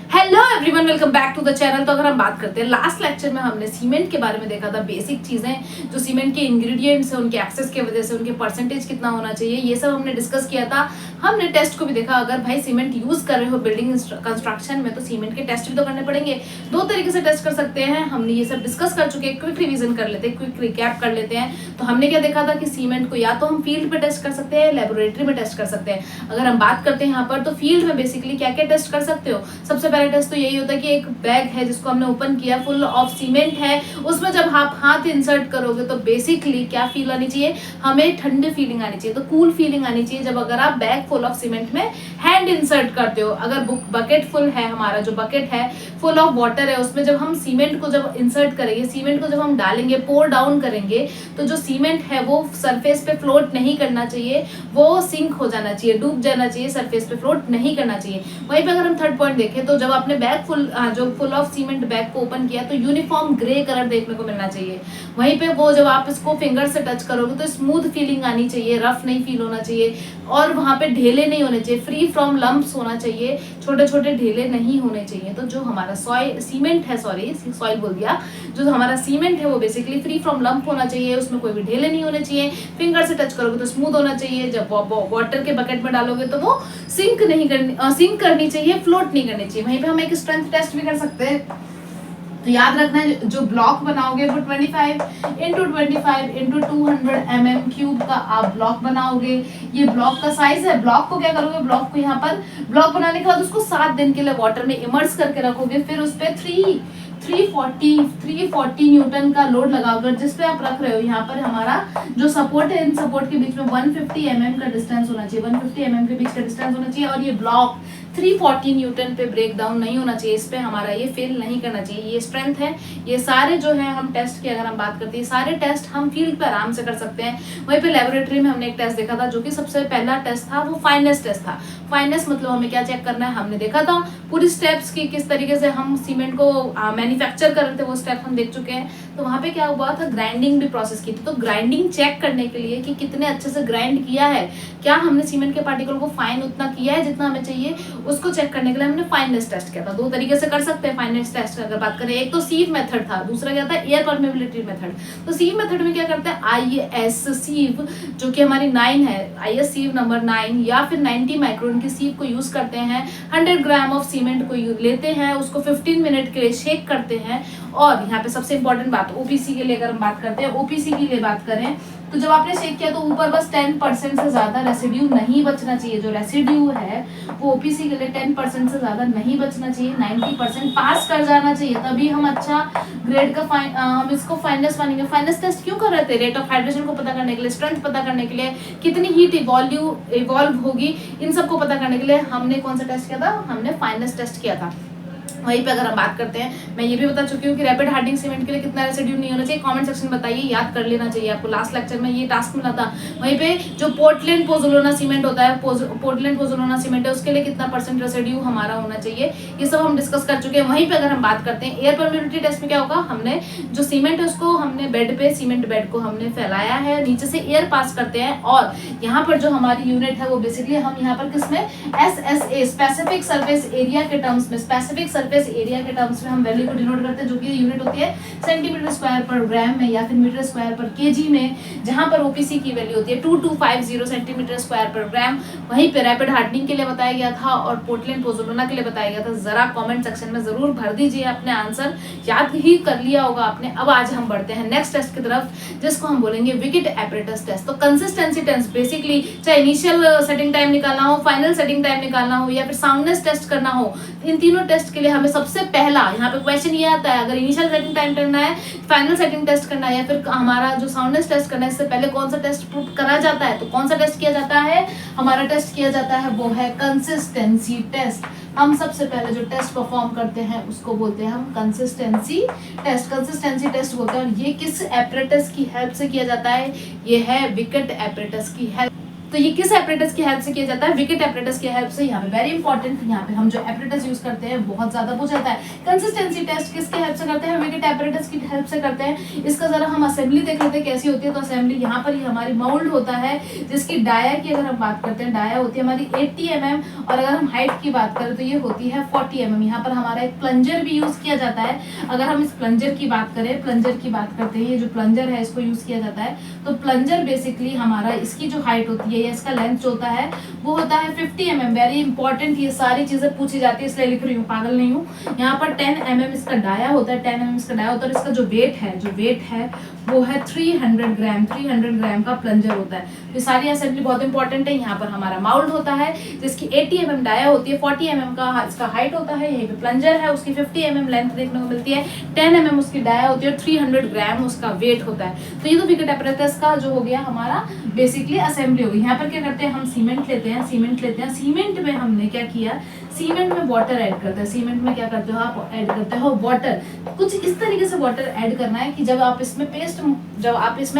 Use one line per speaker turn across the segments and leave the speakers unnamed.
Hello everyone, welcome back to the channel. तो अगर हम बात करते हैं, लास्ट लेक्चर में हमने सीमेंट के बारे में देखा था। बेसिक चीजें जो सीमेंट के इंग्रेडिएंट्स है, उनके एक्सेस की वजह से उनके परसेंटेज कितना होना चाहिए, ये सब हमने डिस्कस किया था। हमने टेस्ट को भी देखा। अगर भाई सीमेंट यूज कर रहे हो बिल्डिंग कंस्ट्रक्शन में, तो सीमेंट के टेस्ट भी तो करने पड़ेंगे। दो तरीके से टेस्ट कर सकते हैं, हमने ये सब डिस्कस कर चुके हैं। क्विक रिविजन कर लेते हैं, क्विक रिकैप कर लेते हैं। तो हमने क्या देखा था कि सीमेंट को या तो हम फील्ड पे टेस्ट कर सकते हैं, लेबोरेटरी में टेस्ट कर सकते हैं। अगर हम बात करते हैं यहाँ पर, तो फील्ड में बेसिकली क्या क्या टेस्ट कर सकते हो। सबसे पहला टेस्ट तो यही होता है कि एक बैग है जिसको हमने ओपन किया, फुल ऑफ सीमेंट है, उसमें जब आप हाथ इंसर्ट करोगे तो बेसिकली क्या फील आनी चाहिए, हमें ठंडी फीलिंग आनी चाहिए। तो कूल फीलिंग आनी चाहिए जब अगर आप बैग फुल ऑफ सीमेंट में हैंड इंसर्ट करते हो। अगर बकेट फुल है, हमारा जो बकेट है फुल ऑफ वाटर है, उसमें जब हम सीमेंट को जब इंसर्ट करेंगे, सीमेंट को जब हम डालेंगे, पोर डाउन करेंगे, तो जो सीमेंट है वो सरफेस पे फ्लोट नहीं करना चाहिए, वो सिंक हो जाना चाहिए, डूब जाना चाहिए, सरफेस पे फ्लोट नहीं करना चाहिए। वहीं पे अगर हम थर्ड पॉइंट देखें, तो जब आपने bag full of cement bag को ओपन किया, तो यूनिफॉर्म ग्रे कलर देखने को मिलना चाहिए। वहीं पे वो जब आप इसको फिंगर से टच करोगे तो स्मूथ फीलिंग आनी चाहिए, रफ नहीं फील होना चाहिए, और वहां पे ढेले नहीं होने चाहिए, फ्री फ्रॉम लम्प्स होना चाहिए, छोटे छोटे ढेले नहीं होने चाहिए। तो जो हमारा सीमेंट है, सॉइल बोल दिया, जो हमारा सीमेंट है वो बेसिकली फ्री फ्रॉम लम्प होना चाहिए, उसमें कोई भी ढेले नहीं होने चाहिए। फिंगर से टच करोगे तो स्मूथ होना चाहिए। जब वाटर के बकेट में डालोगे तो वो सिंक करनी चाहिए, फ्लोट नहीं करनी चाहिए। वहीं पे हम एक स्ट्रेंथ टेस्ट भी कर सकते हैं। तो याद रखना है, जो ब्लॉक बनाओगे वो 25 इंटू 25 इंटू 200 mm क्यूब का आप ब्लॉक बनाओगे। ये ब्लॉक का साइज है। ब्लॉक को क्या करोगे, ब्लॉक को यहाँ पर ब्लॉक बनाने के बाद उसको 7 दिन के लिए वाटर में इमर्स करके रखोगे। फिर उस पर 340 न्यूटन का लोड लगाओगे। जिस पे आप रख रहे हो, यहाँ पर हमारा जो सपोर्ट है, इन सपोर्ट के बीच में 150 mm का डिस्टेंस होना चाहिए, 150 mm के बीच का डिस्टेंस होना चाहिए। और ये ब्लॉक 340 न्यूटन पे ब्रेक डाउन नहीं होना चाहिए, इस पे हमारा ये फेल नहीं करना चाहिए। ये स्ट्रेंथ है। ये सारे जो है हम टेस्ट की अगर हम बात करते हैं, सारे टेस्ट हम फील्ड पे आराम से कर सकते हैं। वहीं पे लेबोरेटरी में हमने एक टेस्ट देखा था, जो कि सबसे पहला टेस्ट था, वो फाइनेस टेस्ट था। फाइनेस मतलब हमें क्या चेक करना है, हमने देखा था पूरी स्टेप्स की, किस तरीके से हम सीमेंट को मैन्युफैक्चर कर रहे थे, वो स्टेप हम देख चुके हैं। तो वहां पे क्या हुआ था, ग्राइंडिंग भी प्रोसेस की थी। तो ग्राइंडिंग चेक करने के लिए कि कितने अच्छे से ग्राइंड किया है, क्या हमने सीमेंट के पार्टिकल को फाइन उतना किया है जितना हमें चाहिए, उसको चेक करने के लिए हमने फाइनेस टेस्ट किया था। दो तरीके से कर सकते हैं फाइनेस टेस्ट की अगर बात करें। एक तो सीव मेथड था, दूसरा क्या था, एयर परमेबिलिटी मेथड। तो सीव मेथड में क्या करते हैं, IS सीव जो कि हमारी 9 है, IS सीव नंबर 9 या फिर 90 माइक्रोन की सीव को यूज करते हैं। 100 ग्राम ऑफ सीमेंट को लेते हैं, उसको 15 मिनट के लिए शेक करते हैं। और यहाँ पे सबसे इंपॉर्टेंट बात, OPC के लिए अगर हम बात करते हैं, OPC के लिए बात करें, तो जब आपने शेक किया तो ऊपर बस 10% से ज्यादा रेसिड्यू नहीं बचना चाहिए। जो रेसिड्यू है वो OPC के लिए 10% से ज्यादा नहीं बचना चाहिए, 90% पास कर जाना चाहिए, तभी हम अच्छा ग्रेड का हम इसको फाइनेस मानेंगे। फाइनेस टेस्ट क्यों कर रहे थे, रेट ऑफ हाइड्रेशन को पता करने के लिए, स्ट्रेंथ पता करने के लिए, कितनी हीट इवॉल्व होगी, इन सबको पता करने के लिए हमने कौन सा टेस्ट किया था, हमने फाइनेस टेस्ट किया था। वहीं पे अगर हम बात करते हैं, मैं ये भी बता चुकी हूँ कि रैपिड हार्डनिंग सीमेंट के लिए कितना रेसिड्यू नहीं होना चाहिए। कमेंट सेक्शन में बताइए, याद कर लेना चाहिए आपको, लास्ट लेक्चर में ये टास्क मिला था। वहीं पे जो पोर्टलैंड पोज़ोलाना सीमेंट होता है, पोर्टलैंड पोज़ोलाना सीमेंट है, उसके लिए कितना % रेसिड्यू हमारा होना चाहिए, ये सब हम डिस्कस कर चुके हैं। वहीं पे अगर हम बात करते हैं एयर परमेबिलिटी टेस्ट में, क्या होगा, हमने जो सीमेंट है उसको हमने बेड पे, सीमेंट बेड को हमने फैलाया है, नीचे से एयर पास करते हैं, और यहाँ पर जो हमारी यूनिट है वो बेसिकली हम यहाँ पर किसमें, SSA स्पेसिफिक सर्फेस एरिया के टर्म्स में, स्पेसिफिक सर्फेस एरिया के टर्म्स में हम वैल्यू को डिनोट करते हैं, जो कि यूनिट होती है सेंटीमीटर स्क्वायर पर ग्राम में या फिर मीटर स्क्वायर पर केजी में, जहां पर OPC की वैल्यू होती है 2250 सेंटीमीटर स्क्वायर पर ग्राम। वहीं पे रैपिड हार्डनिंग के लिए बताया गया था और पोर्टलैंड पोज़ोलाना के लिए बताया गया था। जरा कमेंट सेक्शन में जरूर भर दीजिए अपने आंसर, याद ही कर लिया होगा आपने। अब आज हम बढ़ते हैं नेक्स्ट टेस्ट की तरफ, जिसको हम बोलेंगे विकेट एपरेटस टेस्ट। तो कंसिस्टेंसी टेस्ट, बेसिकली चाहे इनिशियल सेटिंग टाइम निकालना हो, फाइनल सेटिंग टाइम निकालना हो, या फिर साउंडनेस टेस्ट करना हो, इन तीनों टेस्ट के लिए हमें सबसे पहला यहाँ पे क्वेश्चन ये आता है, अगर इनिशियल सेटिंग टाइम करना है, फाइनल सेटिंग टेस्ट करना है, या फिर हमारा जो साउंडनेस टेस्ट करना है, इससे पहले कौन सा टेस्ट करा जाता है, तो कौन सा टेस्ट किया जाता है, हमारा टेस्ट किया जाता है वो है कंसिस्टेंसी टेस्ट। हम सबसे पहले जो टेस्ट परफॉर्म करते हैं उसको बोलते हैं हम कंसिस्टेंसी टेस्ट। कंसिस्टेंसी टेस्ट बोलते हैं, और ये किस एपरेटस की हेल्प से किया जाता है, ये है विकेट एपरेटस की हेल्प। तो ये किस एपरेटस की हेल्प से किया जाता है? विकेट एपरेटस की हेल्प से। यहाँ पे वेरी इंपॉर्टेंट, यहाँ पे हम जो एपरेटस यूज करते हैं बहुत ज्यादा पूछा जाता है। कंसिस्टेंसी टेस्ट किसके हेल्प से करते हैं? विकेट एपरेटस की हेल्प से करते हैं। इसका जरा हम असेंबली देख लेते हैं कैसी होती है। तो असेंबली यहाँ पर ही हमारी माउल्ड होता है, जिसकी डाया की अगर हम बात करते हैं, डाया होती है हमारी 80 mm, और अगर हम हाइट की बात करें तो ये होती है 40 mm। यहाँ पर हमारा एक प्लंजर भी यूज किया जाता है। अगर हम इस प्लंजर की बात करें, प्लंजर की बात करते हैं, ये जो प्लंजर है इसको यूज किया जाता है। तो प्लंजर बेसिकली हमारा, इसकी जो हाइट होती है या इसका लेंथ जो होता है वो होता है 50 mm। वेरी इंपॉर्टेंट, ये सारी चीजें पूछी जाती है इसलिए लिख रही हूँ, पागल नहीं हूँ। यहाँ पर 10 mm इसका डाया होता है, 10 mm इसका डाया होता है, और इसका जो वेट है वो है 300 ग्राम। 300 ग्राम का प्लंजर होता है। ये सारी असेंबली बहुत इंपॉर्टेंट है। यहाँ पर हमारा माउल्ड होता है जिसकी 80 mm डाया होती है, 40 mm का इसका हाइट होता है। यहीं पे प्लंजर है, उसकी 50 mm लेंथ देखने को मिलती है, 10 mm उसकी डाया होती है और 300 ग्राम उसका वेट होता है। तो ये तो विकेट एपरेटस का जो हो गया हमारा बेसिकली असेंबली होगी। यहाँ पर क्या करते हैं हम? सीमेंट लेते हैं। सीमेंट में हमने क्या किया? सीमेंट में वाटर ऐड करते हैं। सीमेंट में क्या करते हो आप? ऐड करते हो वाटर। कुछ इस तरीके से वाटर ऐड करना है कि जब आप इसमें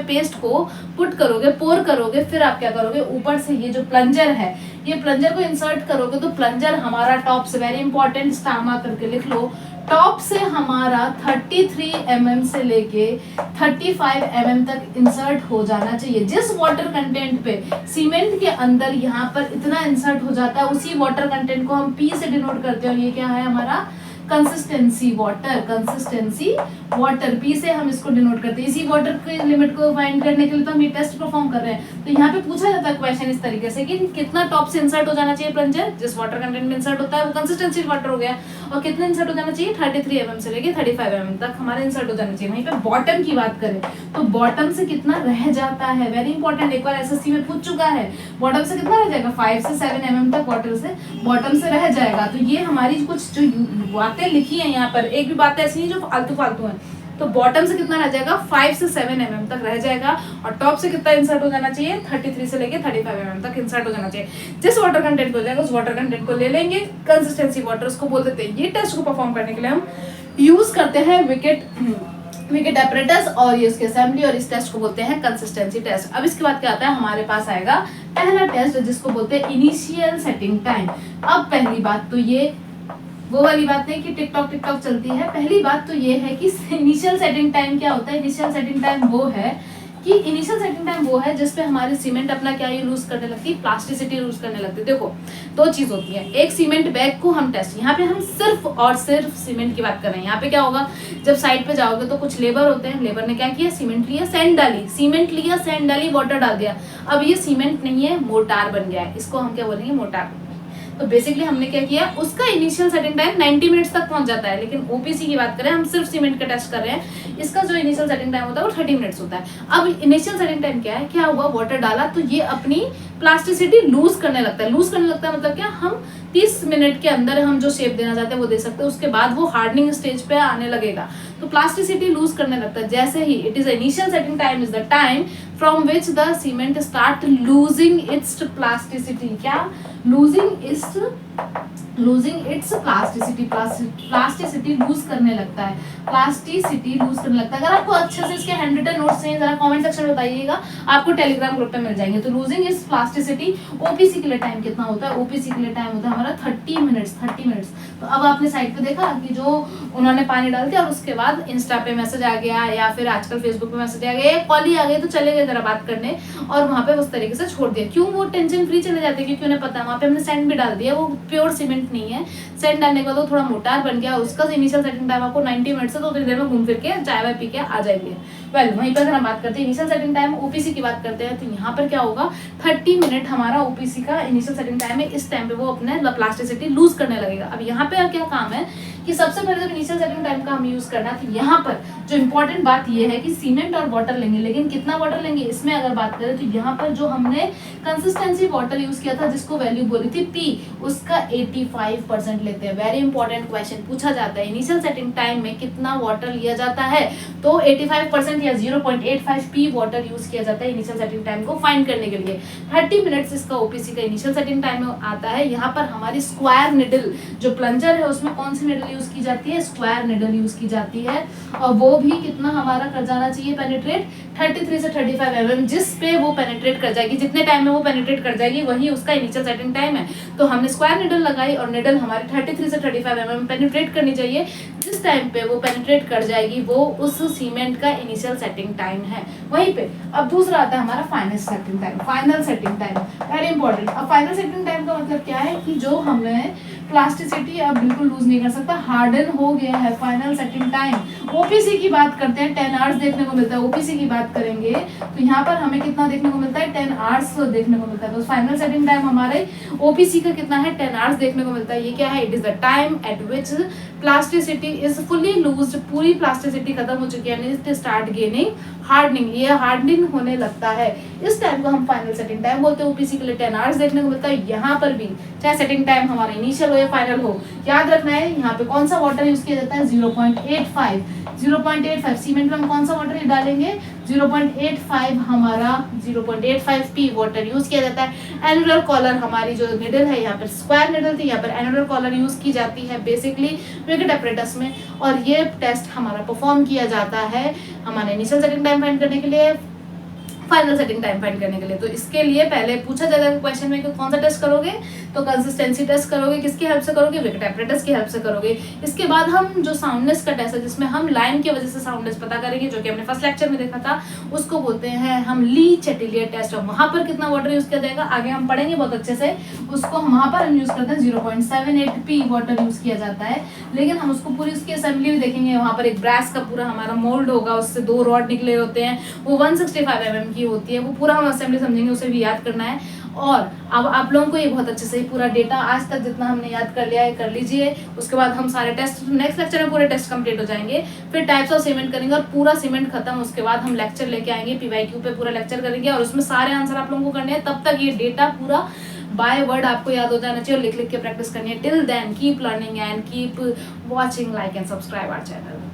पेस्ट को पुट करोगे, पोर करोगे, फिर आप क्या करोगे? ऊपर से ये जो प्लंजर है, ये प्लंजर को इंसर्ट करोगे तो प्लंजर हमारा टॉप से, वेरी इंपॉर्टेंट, स्टामा करके लिख लो, टॉप से हमारा 33 mm से लेके 35 mm तक इंसर्ट हो जाना चाहिए। जिस वाटर कंटेंट पे सीमेंट के अंदर यहाँ पर इतना इंसर्ट हो जाता है, उसी वाटर कंटेंट को हम पी से डिनोट करते हैं, और ये क्या है हमारा? Consistency water. पी से हम इसको डिनोट करते हैं। इसी वाटर की लिमिट को फाइंड करने के लिए तो हम ये टेस्ट परफॉर्म कर रहे हैं। तो यहाँ पे पूछा जाता है क्वेश्चन इस तरीके से कि कितना टॉप से इंसर्ट हो जाना चाहिए प्लंजर? जिस वाटर कंटेंट में इंसर्ट होता है वो कंसिस्टेंसी वाटर हो गया, और कितना इंसर्ट हो जाना चाहिए? 33 mm से लेके 35 mm तक हमारा इंसर्ट हो जाना चाहिए। वहीं पे बॉटम की बात करें तो बॉटम से कितना रह जाता है? वेरी इंपॉर्टेंट, एक बार एसएससी में पूछ चुका है। बॉटम से कितना रह जाएगा? 5 से 7 mm तक वाटर से बॉटम से रह जाएगा। तो ये हमारी कुछ जो बातें लिखी है यहाँ पर, एक भी बात ऐसी नहीं जो फालतू है। तो बॉटम से कितना रह जाएगा? 5 से 7 mm तक रह जाएगा, और टॉप से कितना इंसर्ट हो जाना चाहिए? 33 से लेके 35 mm तक इंसर्ट हो जाना चाहिए। जिस वाटर कंटेंट को जाएगा उस वाटर कंटेंट को ले लेंगे, कंसिस्टेंसी वाटर उसको बोल देते हैं। ये टेस्ट को परफॉर्म करने के लिए हम यूज करते हैं विकेट एपरेटस, और ये उसकी असेंबली, और इस टेस्ट को बोलते हैं कंसिस्टेंसी टेस्ट। अब इसके बाद क्या आता है? हमारे पास आएगा पहला टेस्ट जिसको बोलते हैं इनिशियल सेटिंग टाइम। अब पहली बात तो ये वो वाली बात नहीं कि टिकटॉक चलती है। पहली बात तो ये है कि इनिशियल सेटिंग टाइम क्या होता है? इनिशियल सेटिंग टाइम वो है जिसपे हमारे सीमेंट अपना क्या ये लूज करने लगती है? प्लास्टिसिटी लूज करने लगती है। देखो दो चीज होती है, एक सीमेंट बैग को हम टेस्ट, यहाँ पे हम सिर्फ और सिर्फ सीमेंट की बात कर रहे हैं। यहाँ पे क्या होगा? जब साइड पे जाओगे तो कुछ लेबर होते हैं, लेबर ने क्या किया? सीमेंट लिया, सैंड डाली, वाटर डाल दिया। अब ये सीमेंट नहीं है, मोटार बन गया है। इसको हम क्या बोलेंगे? मोटार। तो बेसिकली हमने क्या किया? उसका इनिशियल सेटिंग टाइम 90 मिनट्स तक पहुंच जाता है, लेकिन ओपीसी की बात करें, हम सिर्फ सीमेंट का टेस्ट कर रहे हैं, इसका जो इनिशियल सेटिंग टाइम होता है वो 30 मिनट्स होता है। अब इनिशियल सेटिंग टाइम क्या है? क्या हुआ? वाटर डाला तो ये अपनी प्लास्टिसिटी लूज करने लगता है। मतलब क्या? हम 30 मिनट के अंदर हम जो शेप देना चाहते हैं वो दे सकते हैं, उसके बाद वो हार्डनिंग स्टेज पे आने लगेगा। तो प्लास्टिसिटी लूज करने लगता है जैसे ही it is initial setting time is the time from which the cement start losing its plasticity. क्या? लूजिंग इट्स प्लास्टिसिटी लूज करने लगता है। अगर आपको अच्छे से इसके हैंड रिटन नोट्स चाहिए जरा कमेंट सेक्शन में बताइएगा, आपको टेलीग्राम ग्रुप पे मिल जाएंगे। तो लूजिंग इट्स प्लास्टिसिटी, ओपीसी के लिए टाइम कितना होता है? ओपीसी के लिए टाइम होता है हमारा 30 मिनट्स। तो अब आपने साइड पे देखा कि जो उन्होंने पानी डाल दिया और उसके बाद इंस्टा पे मैसेज आ गया या फिर आजकल फेसबुक पे मैसेज आ गया, कॉल ही आ गई, तो चले गए जरा बात करने और वहां पे उस तरीके से छोड़ दिया। क्यों? वो टेंशन फ्री चले जाते हैं क्योंकि उन्हें पता है वहां पे हमने सैंड भी डाल दिया, वो प्योर सीमेंट नहीं है। सैंड डालने के बाद वो थोड़ा मोटार बन गया, उसका इनिशियल सेटिंग टाइम आपको 90 मिनट से तो उतनी देर में घूम फिर के चाय वाय पी के आ जाएंगे। वहीं पर अगर हम बात करते हैं इनिशियल सेटिंग टाइम ओपीसी की बात करते हैं, तो यहाँ पर क्या होगा? 30 मिनट हमारा ओपीसी का इनिशियल सेटिंग टाइम है। इस टाइम पे वो अपने प्लास्टिसिटी लूज करने लगेगा। अब यहाँ पे क्या काम है कि सबसे पहले जब इनिशियल सेटिंग टाइम का हम यूज करना है, तो यहाँ पर जो इंपॉर्टेंट बात ये है कि सीमेंट और वाटर लेंगे, लेकिन कितना वाटर लेंगे इसमें अगर बात करें तो यहाँ पर जो हमने कंसिस्टेंसी वाटर यूज किया था जिसको वैल्यू बोली थी पी, उसका 85% लेते हैं। वेरी इंपॉर्टेंट क्वेश्चन पूछा जाता है, इनिशियल सेटिंग टाइम में कितना वाटर लिया जाता है? तो 85% या 0.85 पी वाटर यूज किया जाता है इनिशियल सेटिंग टाइम को फाइंड करने के लिए। 30 मिनट्स इसका ओपीसी का इनिशियल सेटिंग टाइम आता है। यहाँ पर हमारी स्क्वायर निडल जो प्लंजर है उसमें कौन सी निडल यूज की जाती है? स्क्वायर निडल यूज की जाती है, और वो भी कितना हमारा कर जाना चाहिए? पेनिट्रेट 33 से 35 mm जिस पे वो पेनिट्रेट कर जाएगी, जितने टाइम में वो पेनिट्रेट कर जाएगी वही उसका इनिशियल सेटिंग टाइम है। तो हमने स्क्वायर निडल लगाई और निडल हमारी 33 से 35 mm पेनिट्रेट करनी चाहिए। जिस टाइम पे वो पेनिट्रेट कर जाएगी वो उस सीमेंट का इनिशियल सेटिंग टाइम है। वहीं पे अब दूसरा आता है हमारा final setting time. Final setting time very important. अब फाइनल सेटिंग टाइम का मतलब क्या है कि जो हमें प्लास्टिसिटी अब बिल्कुल लूज नहीं कर सकता, हार्डन हो गया है। फाइनल सेटिंग टाइम ओपीसी की बात करते हैं 10 आवर्स देखने को मिलता है। ओपीसी की बात करेंगे तो यहाँ पर हमें कितना देखने को मिलता है 10 आवर्स देखने को मिलता है। तो फाइनल सेटिंग टाइम हमारे ओपीसी का कितना है 10 आवर्स देखने को मिलता है। ये क्या है? It is the time at which plasticity is fully loose, पूरी प्लास्टिसिटी खत्म हो चुकी है, इट स्टार्ट गेनिंग हार्डनिंग, ये हार्डनिंग होने लगता है। इस टाइम को हम फाइनल सेटिंग टाइम बोलते हैं। ओपीसी के लिए 10 आवर्स देखने को मिलता है। यहाँ पर भी चाहे सेटिंग टाइम हमारा इनिशियल हो या फाइनल हो, याद रखना है यहाँ पे कौन सा वाटर यूज किया जाता है 0.85। 0.85 सीमेंट में हम कौन सा वाटर डालेंगे 0.85 हमारा 0.85 पी वाटर यूज किया जाता है। एनुलर कॉलर हमारी जो निडल है, यहाँ पर स्क्वायर निडल थी, यहाँ पर एनुलर कॉलर यूज की जाती है बेसिकली विकेट एपरेटस में। और ये टेस्ट हमारा परफॉर्म किया जाता है हमारे इनिशियल सेटिंग टाइम फाइंड करने के लिए, फाइनल सेटिंग टाइम फाइंड करने के लिए। तो इसके लिए पहले पूछा जाएगा क्वेश्चन में कि कौन सा टेस्ट करोगे, तो कंसिस्टेंसी टेस्ट करोगे, किसकी हेल्प से करोगे, विकेट एपरेटस की हेल्प से करोगे। इसके बाद हम जो साउंडनेस का टेस्ट है जिसमें हम लाइन की वजह से साउंडनेस पता करेंगे, जो कि हमने फर्स्ट लेक्चर में देखा था, उसको बोलते हैं हम ली चैटिलियर टेस्ट। और वहां पर कितना वाटर यूज किया जाएगा आगे हम पढ़ेंगे बहुत अच्छे से। उसको वहां पर हम यूज करते हैं 0.78 पी वाटर यूज किया जाता है। लेकिन हम उसको पूरी उसकी असेंबली भी देखेंगे। वहां पर एक ब्रास का पूरा हमारा मोल्ड होगा, उससे 2 रॉड निकले होते हैं, वो 165 mm की होती है। वो पूरा हम असेंबली समझेंगे, उसे भी याद करना है। और अब आप लोगों को ये बहुत अच्छे से पूरा डेटा आज तक जितना हमने याद कर लिया है कर लीजिए। उसके बाद हम सारे टेस्ट नेक्स्ट लेक्चर में पूरे टेस्ट कंप्लीट हो जाएंगे। फिर टाइप्स ऑफ सीमेंट करेंगे और पूरा सीमेंट खत्म। उसके बाद हम लेक्चर लेके आएंगे, पीवाईक्यू पे पूरा लेक्चर करेंगे और उसमें सारे आंसर आप लोगों को करने हैं। तब तक ये डेटा पूरा बाय वर्ड आपको याद हो जाना चाहिए और लिख लिख के प्रैक्टिस करनी है। Till then keep learning and keep watching, like and subscribe our channel.